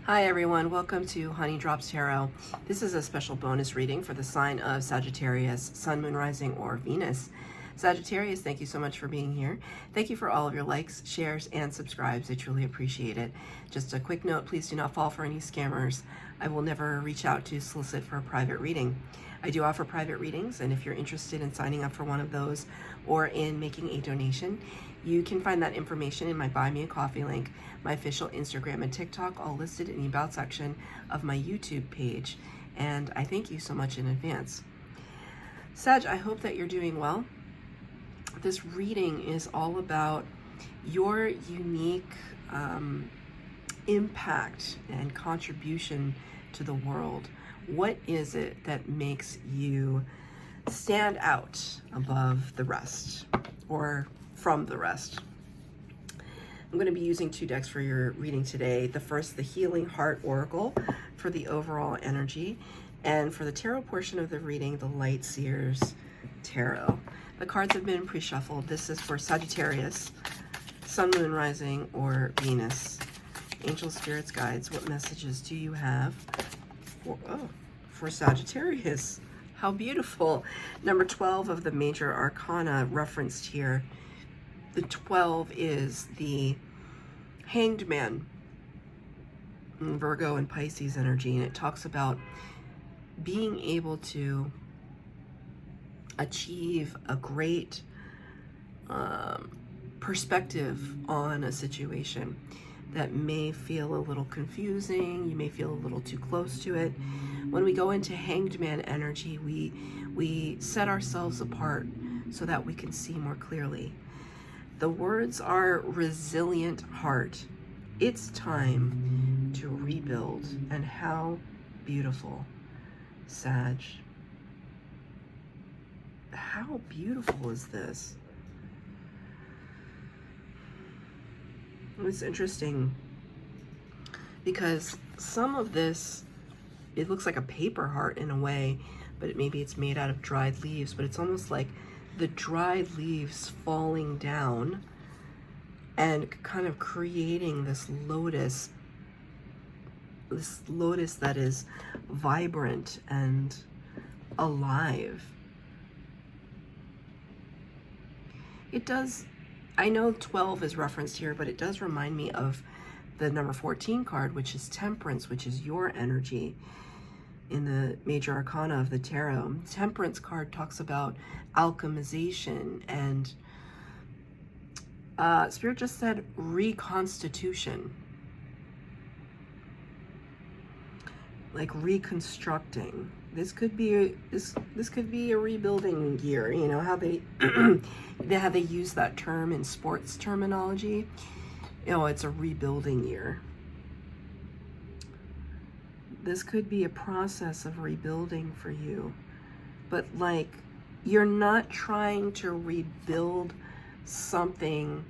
Hi everyone, welcome to Honey Drops Tarot. This is a special bonus reading for the sign of Sagittarius, Sun, Moon, Rising, or Venus. Sagittarius, thank you so much for being here. Thank you for all of your likes, shares, and subscribes. I truly appreciate it. Just a quick note, please do not fall for any scammers. I will never reach out to solicit for a private reading. I do offer private readings, and if you're interested in signing up for one of those or in making a donation, you can find that information in my Buy Me a Coffee link, my official Instagram and TikTok, all listed in the About section of my YouTube page. And I thank you so much in advance. Sag, I hope that you're doing well. This reading is all about your unique impact and contribution to the world. What is it that makes you stand out above the rest or from the rest? I'm going to be using two decks for your reading today. The first, the Healing Heart Oracle for the overall energy, and for the tarot portion of the reading, the Light Seers Tarot. The cards have been pre-shuffled. This is for Sagittarius, Sun, Moon, Rising, or Venus. Angel, Spirits, Guides, what messages do you have for Sagittarius? How beautiful. Number 12 of the major arcana referenced here. The 12 is the Hanged Man, Virgo and Pisces energy, and it talks about being able to achieve a great perspective on a situation that may feel a little confusing. You may feel a little too close to it. When we go into Hanged Man energy, we set ourselves apart so that we can see more clearly. The words are resilient heart. It's time to rebuild. And how beautiful, Sag. How beautiful is this? It's interesting because some of this, it looks like a paper heart in a way, but maybe it's made out of dried leaves, but it's almost like the dried leaves falling down and kind of creating this lotus that is vibrant and alive. It does, I know 12 is referenced here, but it does remind me of the number 14 card, which is Temperance, which is your energy in the major arcana of the tarot. Temperance card talks about alchemization, and Spirit just said reconstitution, like reconstructing. This could be this could be a rebuilding year. You know how they how they use that term in sports terminology. You know, it's a rebuilding year. This could be a process of rebuilding for you, but like, you're not trying to rebuild something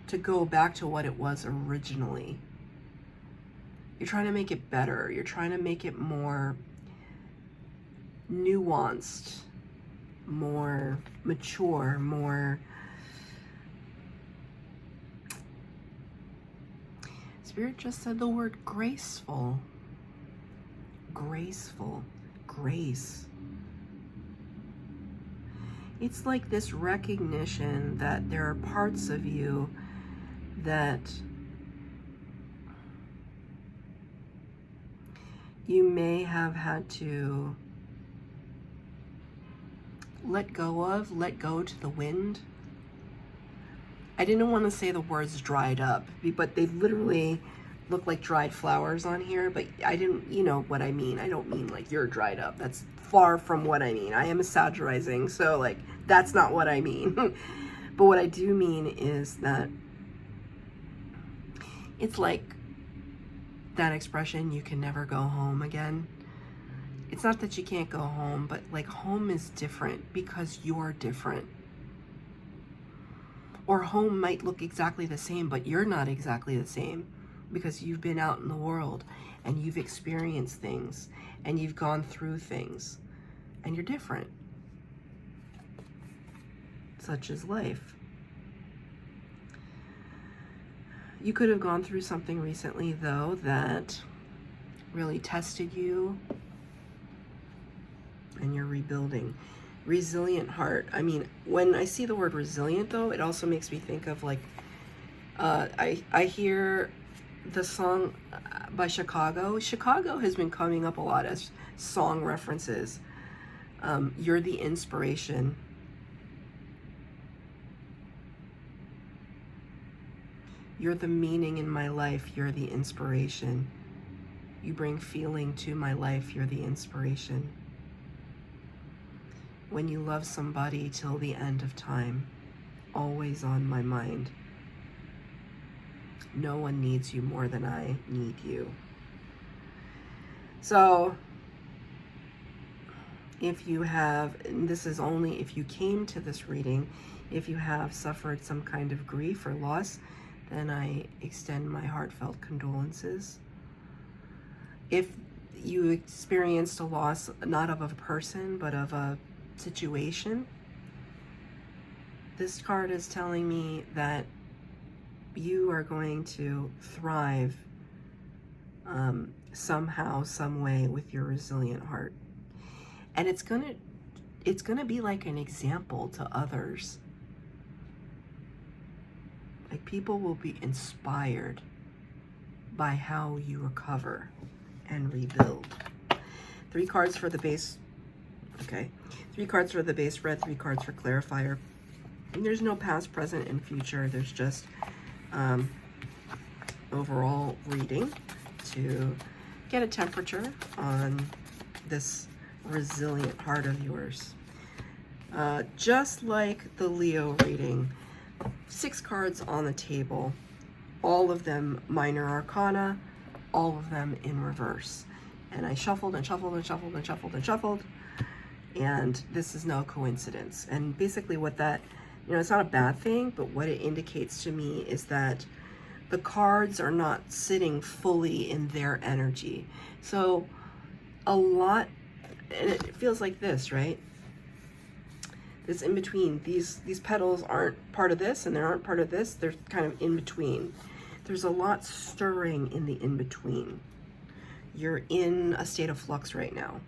to go back to what it was originally. You're trying to make it better. You're trying to make it more nuanced, more mature, more... Spirit just said the word graceful. Graceful. Grace. It's like this recognition that there are parts of you that you may have had to let go to the wind. I didn't want to say the words dried up, but they literally look like dried flowers on here, but I didn't, you know what I mean. I don't mean like you're dried up. That's far from what I mean. I am a Sag rising, so like that's not what I mean. But what I do mean is that it's like that expression, you can never go home again. It's not that you can't go home, but like home is different because you're different. Or home might look exactly the same, but you're not exactly the same because you've been out in the world and you've experienced things and you've gone through things and you're different. Such is life. You could have gone through something recently, though, that really tested you, and you're rebuilding. Resilient heart. I mean, when I see the word resilient, though, it also makes me think of, like, I hear the song by Chicago. Chicago has been coming up a lot as song references. You're the inspiration. You're the meaning in my life. You're the inspiration. You bring feeling to my life. You're the inspiration. When you love somebody till the end of time, always on my mind. No one needs you more than I need you. So, if you have, and this is only if you came to this reading, if you have suffered some kind of grief or loss, then I extend my heartfelt condolences. If you experienced a loss, not of a person, but of a situation, this card is telling me that you are going to thrive somehow, some way with your resilient heart. And it's gonna be like an example to others. Like, people will be inspired by how you recover and rebuild. 3 cards for the base. Okay. 3 cards for the base red, 3 cards for clarifier. And there's no past, present, and future. There's just overall reading to get a temperature on this resilient heart of yours. Just like the Leo reading, 6 cards on the table, all of them minor arcana, all of them in reverse. And I shuffled and shuffled and shuffled and shuffled and shuffled, and this is no coincidence. And basically what that, it's not a bad thing, but what it indicates to me is that the cards are not sitting fully in their energy. So a lot, and it feels like this, right? This in between, these petals aren't part of this and they aren't part of this. They're kind of in between. There's a lot stirring in the in between. You're in a state of flux right now.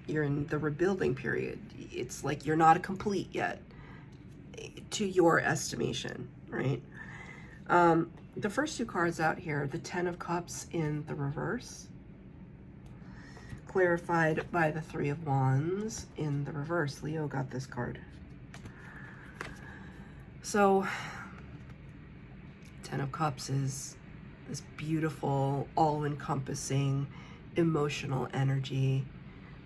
You're in the rebuilding period. It's like you're not complete yet, to your estimation, right? The first 2 cards out here, the 10 of Cups in the reverse, clarified by the 3 of Wands in the reverse. Leo got this card. So 10 of Cups is this beautiful, all-encompassing emotional energy.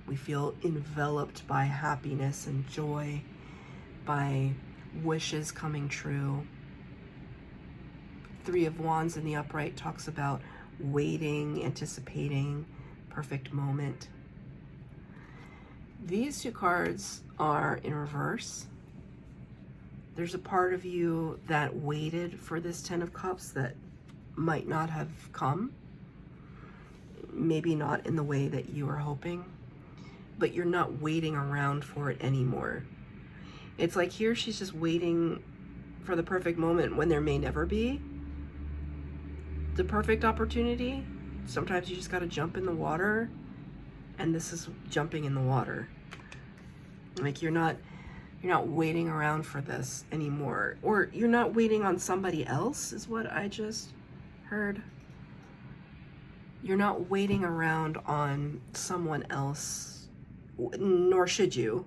We feel enveloped by happiness and joy, by wishes coming true. 3 of Wands in the upright talks about waiting, anticipating, perfect moment. These 2 cards are in reverse. There's a part of you that waited for this 10 of Cups that might not have come. Maybe not in the way that you were hoping, but you're not waiting around for it anymore. It's like here she's just waiting for the perfect moment when there may never be the perfect opportunity. Sometimes you just got to jump in the water, and this is jumping in the water. Like you're not waiting around for this anymore, or you're not waiting on somebody else, is what I just heard. You're not waiting around on someone else, nor should you,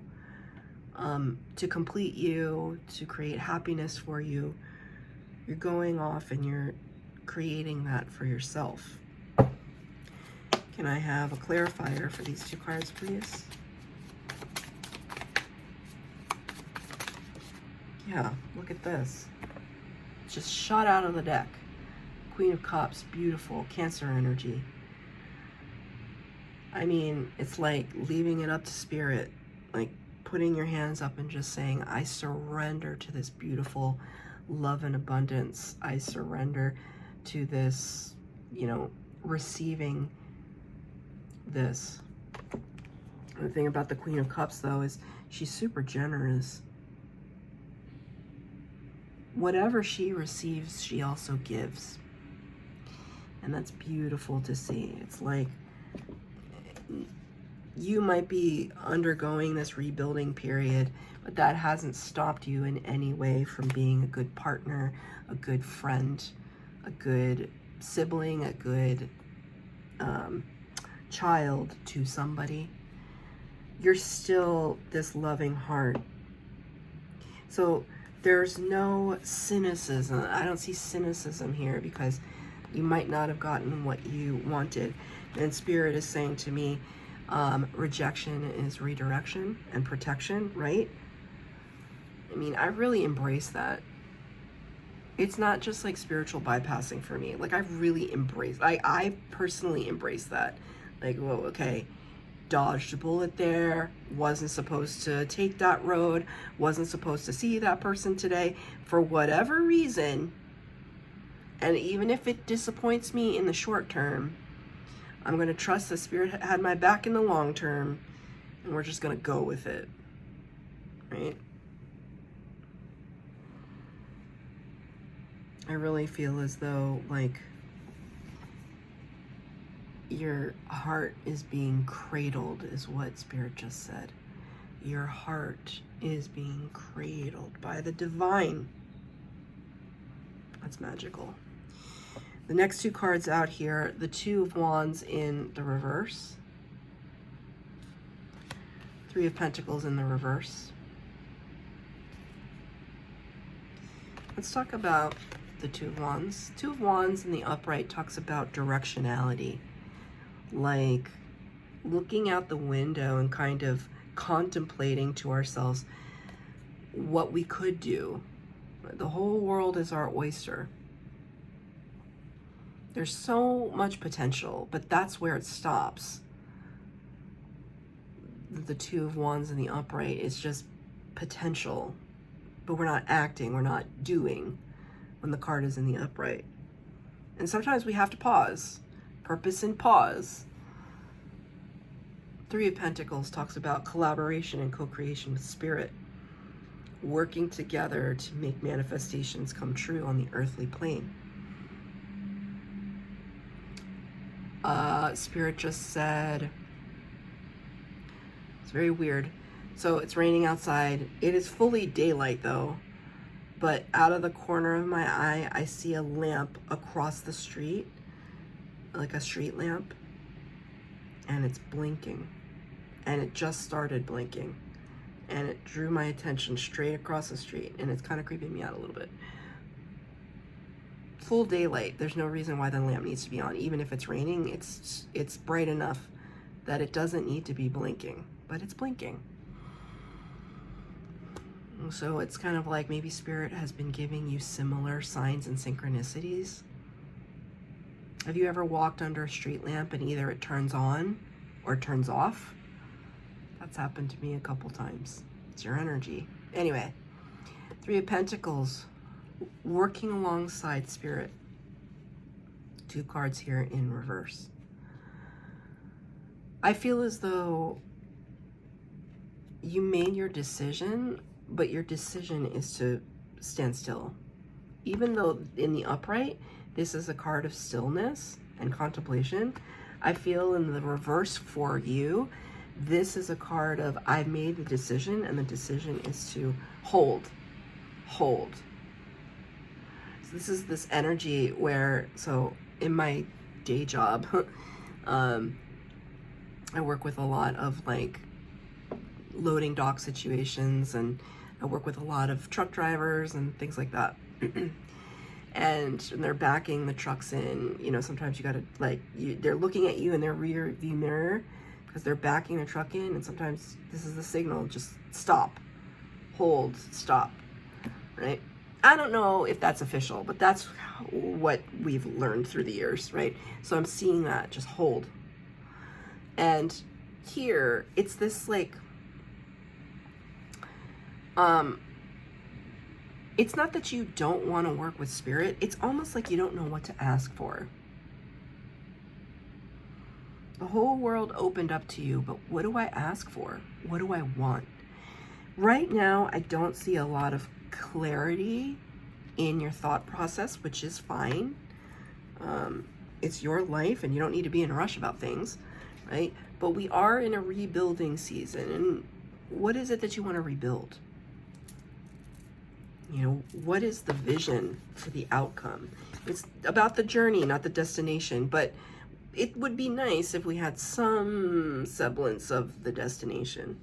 to complete you, to create happiness for you. You're going off and you're creating that for yourself. Can I have a clarifier for these 2 cards, please? Yeah, look at this. Just shot out of the deck. Queen of Cups, beautiful, Cancer energy. I mean, it's like leaving it up to spirit, like putting your hands up and just saying, I surrender to this beautiful love and abundance. I surrender to this, receiving this. The thing about the Queen of Cups, though, is she's super generous. whatever she receives, she also gives. And that's beautiful to see. It's like you might be undergoing this rebuilding period, but that hasn't stopped you in any way from being a good partner, a good friend, a good sibling, a good child to somebody. You're still this loving heart. So there's no cynicism. I don't see cynicism here, because you might not have gotten what you wanted. And Spirit is saying to me, rejection is redirection and protection, right? I mean, I really embrace that. It's not just like spiritual bypassing for me. Like, I really embrace, I personally embrace that. Like, whoa, okay, dodged a bullet there, wasn't supposed to take that road, wasn't supposed to see that person today for whatever reason. And even if it disappoints me in the short term, I'm going to trust the Spirit had my back in the long term, and we're just going to go with it, right? I really feel as though, like, your heart is being cradled, is what Spirit just said. Your heart is being cradled by the divine. That's magical. The next two cards out here, the Two of Wands in the reverse, Three of Pentacles in the reverse. Let's talk about the Two of Wands. Two of Wands in the upright talks about directionality, like looking out the window and kind of contemplating to ourselves what we could do. The whole world is our oyster. There's so much potential, but that's where it stops. The Two of Wands in the upright is just potential, but we're not acting, we're not doing when the card is in the upright. And sometimes we have to pause. Purpose and pause. Three of Pentacles talks about collaboration and co-creation with Spirit, working together to make manifestations come true on the earthly plane. Spirit just said, it's very weird. So it's raining outside. It is fully daylight though, but out of the corner of my eye, I see a lamp across the street, like a street lamp, and it's blinking, and it just started blinking, and it drew my attention straight across the street, and it's kind of creeping me out a little bit. Full daylight. There's no reason why the lamp needs to be on. Even if it's raining, it's bright enough that it doesn't need to be blinking, but it's blinking. So it's kind of like maybe Spirit has been giving you similar signs and synchronicities. Have you ever walked under a street lamp and either it turns on or turns off? That's happened to me a couple times. It's your energy. Anyway, Three of Pentacles, working alongside Spirit. Two cards here in reverse. I feel as though you made your decision, but your decision is to stand still. Even though in the upright, this is a card of stillness and contemplation, I feel in the reverse for you, this is a card of I've made the decision, and the decision is to hold. So this is this energy where, so in my day job, I work with a lot of like loading dock situations, and I work with a lot of truck drivers and things like that. And they're backing the trucks in, you know, sometimes you gotta like, they're looking at you in their rear view mirror because they're backing the truck in, and sometimes this is the signal, just stop, hold, stop, right? I don't know if that's official, but that's what we've learned through the years, right? So I'm seeing that, just hold. And here, it's this like, it's not that you don't want to work with Spirit, it's almost like you don't know what to ask for. The whole world opened up to you, but what do I ask for? What do I want? Right now, I don't see a lot of clarity in your thought process, which is fine. It's your life and you don't need to be in a rush about things, right? But we are in a rebuilding season. And what is it that you want to rebuild? You know, what is the vision for the outcome? It's about the journey, not the destination, but it would be nice if we had some semblance of the destination.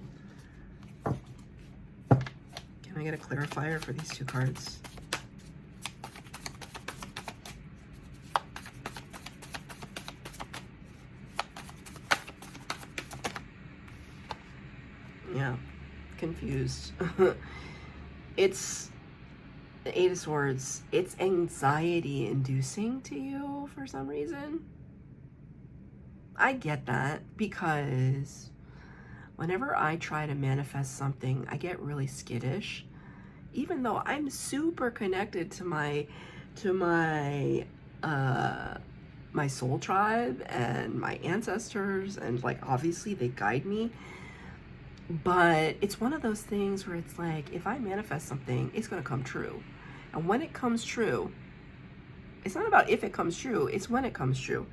Can I get a clarifier for these two cards? Yeah, confused. It's the Eight of Swords. It's anxiety inducing to you for some reason. I get that, because whenever I try to manifest something, I get really skittish. Even though I'm super connected to my my soul tribe and my ancestors, and like obviously they guide me. But it's one of those things where it's like, if I manifest something, it's going to come true. And when it comes true, it's not about if it comes true, it's when it comes true.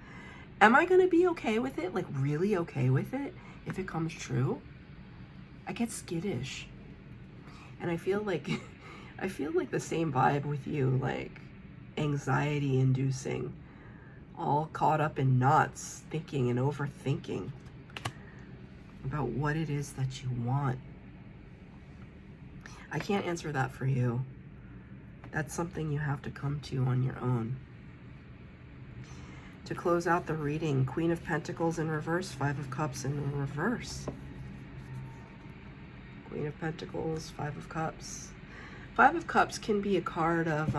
Am I going to be okay with it? Like really okay with it if it comes true? I get skittish. And I feel like the same vibe with you, like anxiety inducing, all caught up in knots, thinking and overthinking about what it is that you want. I can't answer that for you. That's something you have to come to on your own. To close out the reading, Queen of Pentacles in reverse, Five of Cups in reverse. Queen of Pentacles, Five of Cups. Five of Cups can be a card of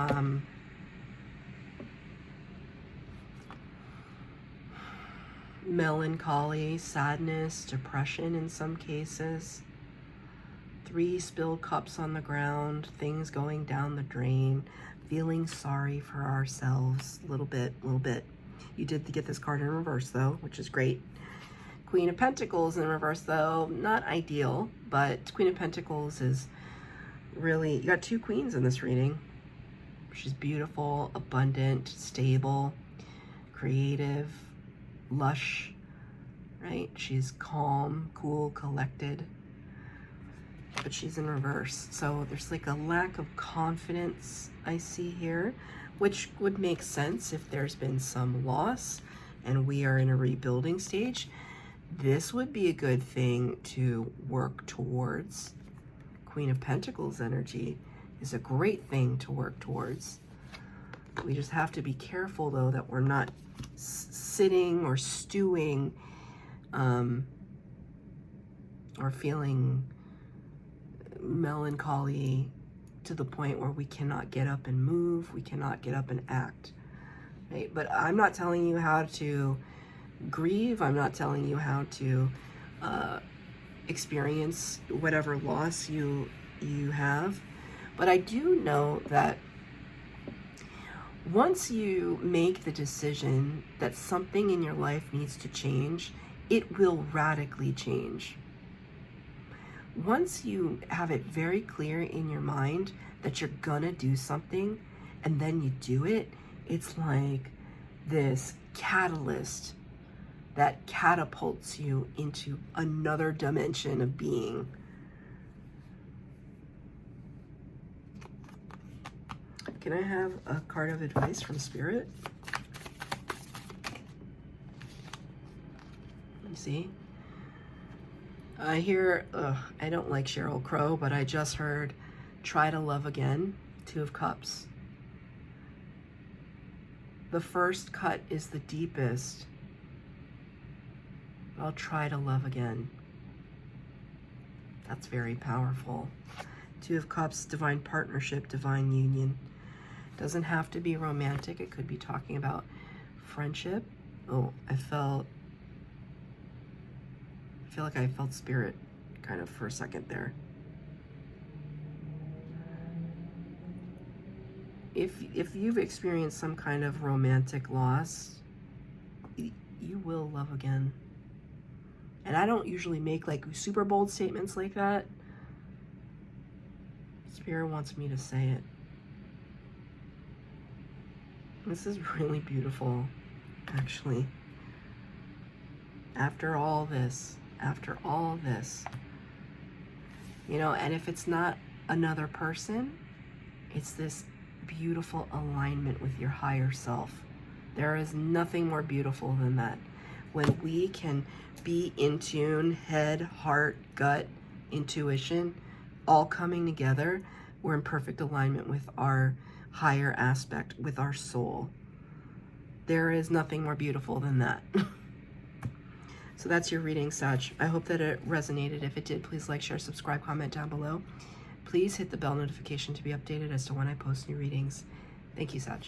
melancholy, sadness, depression in some cases. Three spilled cups on the ground, things going down the drain, feeling sorry for ourselves a little bit. You did get this card in reverse though, which is great. Queen of Pentacles in reverse though, not ideal, but Queen of Pentacles is really, you got two queens in this reading. She's beautiful, abundant, stable, creative, lush, right? She's calm, cool, collected, but she's in reverse. So there's like a lack of confidence I see here, which would make sense if there's been some loss and we are in a rebuilding stage. This would be a good thing to work towards. Queen of Pentacles energy is a great thing to work towards. We just have to be careful though that we're not sitting or stewing or feeling melancholy to the point where we cannot get up and move, we cannot get up and act, right? But I'm not telling you how to grieve. I'm not telling you how to experience whatever loss you have. But I do know that once you make the decision that something in your life needs to change, it will radically change. Once you have it very clear in your mind that you're gonna do something and then you do it, it's like this catalyst that catapults you into another dimension of being. Can I have a card of advice from Spirit? You see? I hear, I don't like Sheryl Crow, but I just heard, try to love again, Two of Cups. The first cut is the deepest. I'll try to love again. That's very powerful. Two of Cups, divine partnership, divine union. Doesn't have to be romantic. It could be talking about friendship. Oh, I feel like I felt Spirit kind of for a second there. If you've experienced some kind of romantic loss, you will love again. And I don't usually make like super bold statements like that. Spirit wants me to say it. This is really beautiful, actually. After all this, you know, and if it's not another person, it's this beautiful alignment with your higher self. There is nothing more beautiful than that. When we can be in tune, head, heart, gut, intuition, all coming together, we're in perfect alignment with our higher aspect, with our soul. There is nothing more beautiful than that. So that's your reading, Sag. I hope that it resonated. If it did, please like, share, subscribe, comment down below. Please hit the bell notification to be updated as to when I post new readings. Thank you, Sag.